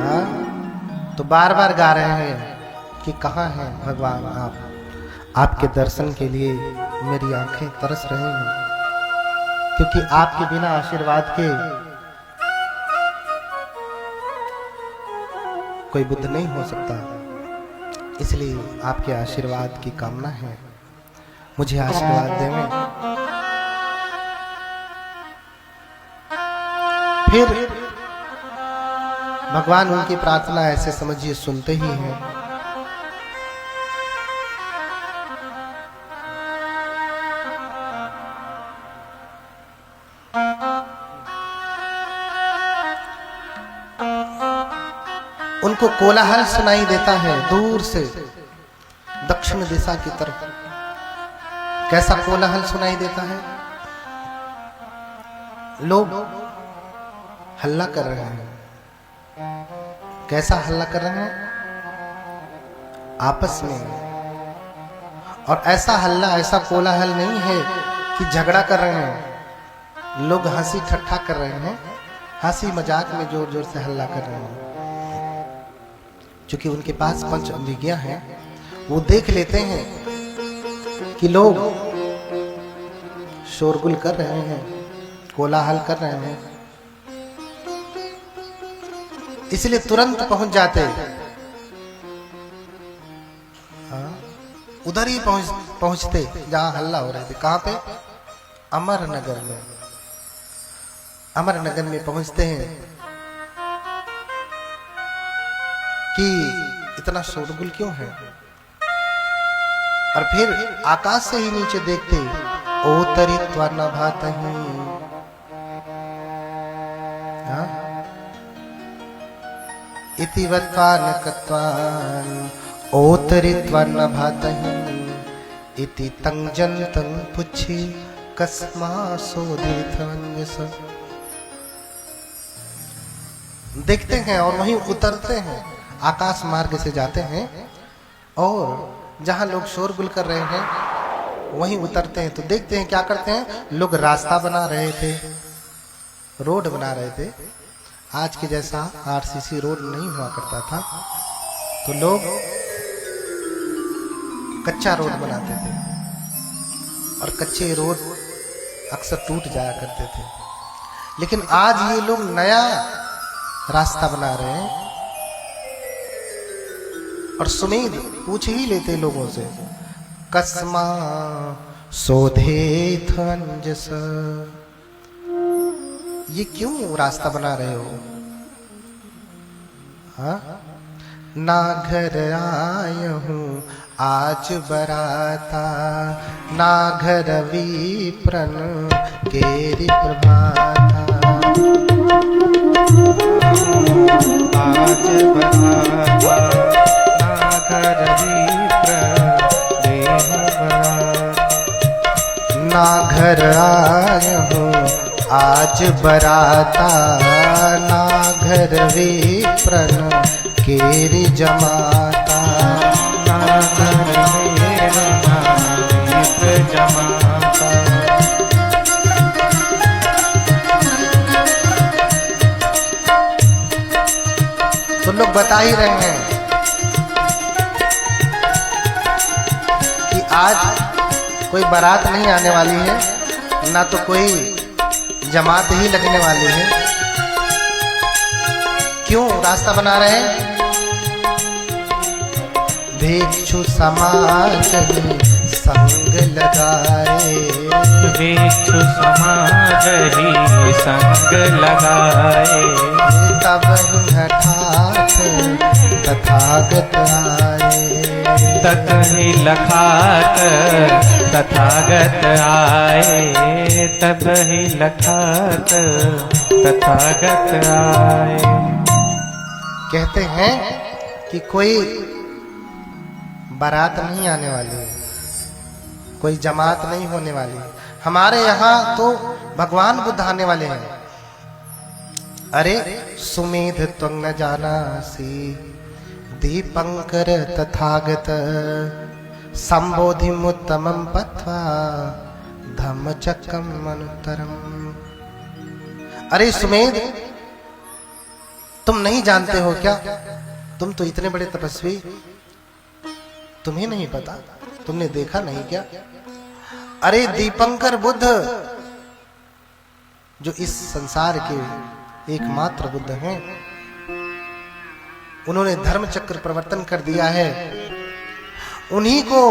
हाँ, तो बार बार गा रहे हैं कि कहाँ हैं भगवान आप। आपके दर्शन के लिए मेरी आंखें तरस रही हैं, क्योंकि आपके बिना आशीर्वाद के कोई बुद्ध नहीं हो सकता। इसलिए आपके आशीर्वाद की कामना है, मुझे आशीर्वाद देवें। फिर भगवान उनकी प्रार्थना ऐसे समझिए सुनते ही हैं। उनको कोलाहल सुनाई देता है दूर से दक्षिण दिशा की तरफ। कैसा कोलाहल सुनाई देता है? लोग हल्ला कर रहे हैं। कैसा हल्ला कर रहे हैं? आपस में। और ऐसा हल्ला, ऐसा कोलाहल नहीं है कि झगड़ा कर रहे हैं। लोग हंसी ठट्ठा कर रहे हैं, हंसी मजाक में जोर जोर से हल्ला कर रहे हैं। क्योंकि उनके पास पंच अभिज्ञा है, वो देख लेते हैं कि लोग शोरगुल कर रहे हैं, कोलाहल कर रहे हैं, इसलिए तुरंत पहुंच जाते। उधर ही पहुंचते जहां हल्ला हो रहे थे। कहां पे? अमरनगर में। अमरनगर में पहुंचते हैं कि इतना शोरगुल क्यों है। और फिर आकाश से ही नीचे देखते, ओतरित्वा न भातहि। इति वत्वान कत्वान ओतरित्वा न भातहि इति तंजन्तं पुच्छि कस्मा सोदिथवन्यस। देखते हैं और वहीं उतरते हैं, आकाश मार्ग से जाते हैं और जहां लोग शोरगुल कर रहे हैं वहीं उतरते हैं। तो देखते हैं क्या करते हैं। लोग रास्ता बना रहे थे, रोड बना रहे थे। आज के जैसा आरसीसी रोड नहीं हुआ करता था, तो लोग कच्चा रोड बनाते थे और कच्चे रोड अक्सर टूट जाया करते थे। लेकिन आज ये लोग नया रास्ता बना रहे हैं। और सुमेध पूछ ही लेते लोगों से, कस्मा सोधेथ अंजस, ये क्यों रास्ता बना रहे हो? हाँ? ना घर आय हूँ आज बराता, ना घर विप्रन केरी प्रभाता। आज बराता ना घर आय हूँ आज बराता, ना घर विप्रन केरी जमाता। ना घर विप्र जमाता। तो लोग बता ही रहे हैं कि आज कोई बारात नहीं आने वाली है, ना तो कोई जमात ही लगने वाली है। क्यों रास्ता बना रहे हैं? भिक्षु समाज ही संग लगाए, भिक्षु समाज ही संग लगाए। तब ही हठात तथागत आए, तत ही लखात तथागत आए। तब ही लखात तथागत आए। कहते हैं कि कोई बारात नहीं आने वाली है, कोई जमात नहीं होने वाली है। हमारे यहाँ तो भगवान बुद्ध आने वाले हैं। अरे सुमेध त्वं न जानासि दीपंकर तथागत, संबोधिमुत्तमं पत्वा धम्मचक्रम अनुत्तरम। अरे सुमेध, तुम नहीं जानते हो क्या? तुम तो इतने बड़े तपस्वी, तुम्हें नहीं पता? तुमने देखा नहीं क्या? अरे दीपंकर बुद्ध, जो इस संसार के एकमात्र बुद्ध हैं, उन्होंने धर्म चक्र प्रवर्तन कर दिया है। उन्हीं को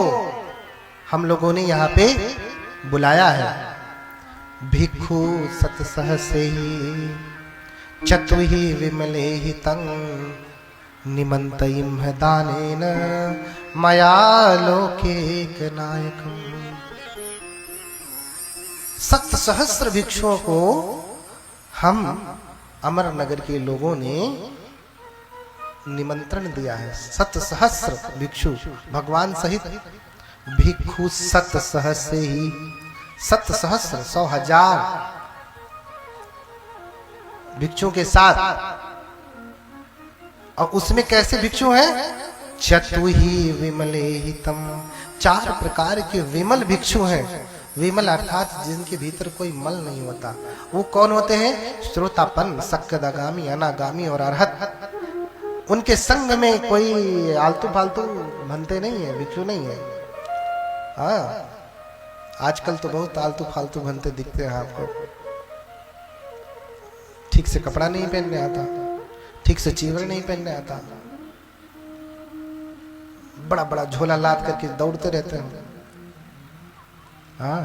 हम लोगों ने यहाँ पे बुलाया है। भिक्षु सत सहसेहि चतुहि विमले तंग निमंतयिम दानेन मया लोकेक नायकम। 7 सहस्र भिक्षुओं को हम अमर नगर के लोगों ने निमंत्रण दिया है। 7 सहस्र भिक्षु भगवान सहित भिक्षु 7 सहस्र ही 7 सहस्र 100,000 भिक्षुओं के साथ। और उसमें कैसे भिक्षु हैं? चतुहि विमले हितम, 4 प्रकार के विमल भिक्षु हैं। विमल अर्थात जिनके भीतर कोई मल नहीं होता। वो कौन होते हैं? श्रोतापन, सक्कदागामी, अनागामी और अरहत। उनके संग में कोई आलतू फालतू बनते नहीं है, भिक्षु नहीं है। हाँ, आजकल तो बहुत आलतू फालतू बनते दिखते हैं आपको। ठीक से कपड़ा नहीं पहनने आता, ठीक से चीवर नहीं पहनने आता, बड़ा बड़ा झोला लाद करके दौड़ते रहते हैं। हाँ,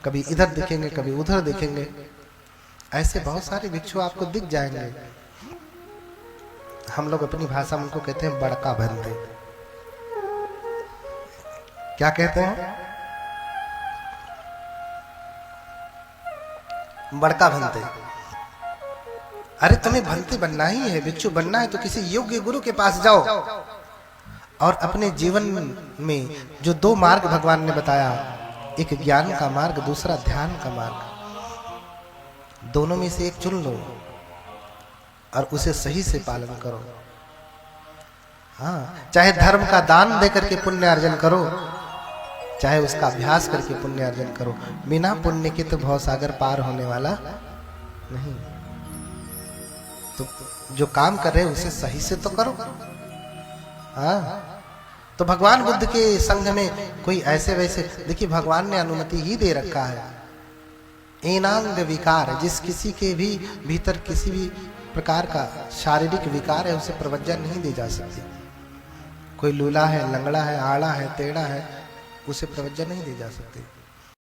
कभी इधर दिखेंगे, कभी उधर दिखेंगे। ऐसे बहुत सारे भिक्षु आपको दिख जाएंगे। हम लोग अपनी भाषा में उनको कहते हैं बड़का भंते। क्या कहते हैं? बड़का भंते। अरे तुम्हें भंते बनना ही है, भिक्षु बनना है तो किसी योग्य गुरु के पास जाओ और अपने जीवन में जो 2 मार्ग भगवान ने बताया, एक ज्ञान का मार्ग, दूसरा ध्यान का मार्ग, दोनों में से एक चुन लो और उसे सही से पालन करो। हाँ, चाहे धर्म का दान दे करके पुण्य अर्जन करो, चाहे उसका अभ्यास करके पुण्य अर्जन करो। बिना पुण्य के तो भवसागर पार होने वाला नहीं। तो जो काम कर रहे उसे सही से तो करो। हाँ, तो भगवान बुद्ध के संग में कोई ऐसे वैसे, देखिए भगवान ने अनुमति ही दे रखा है। एनांग विकार, जिस किसी के भी भीतर किसी भी प्रकार का शारीरिक विकार है, उसे प्रवज्जा नहीं दी जा सकती। कोई लूला है, लंगड़ा है, आड़ा है, टेढ़ा है, उसे प्रवज्जा नहीं दी जा सकती।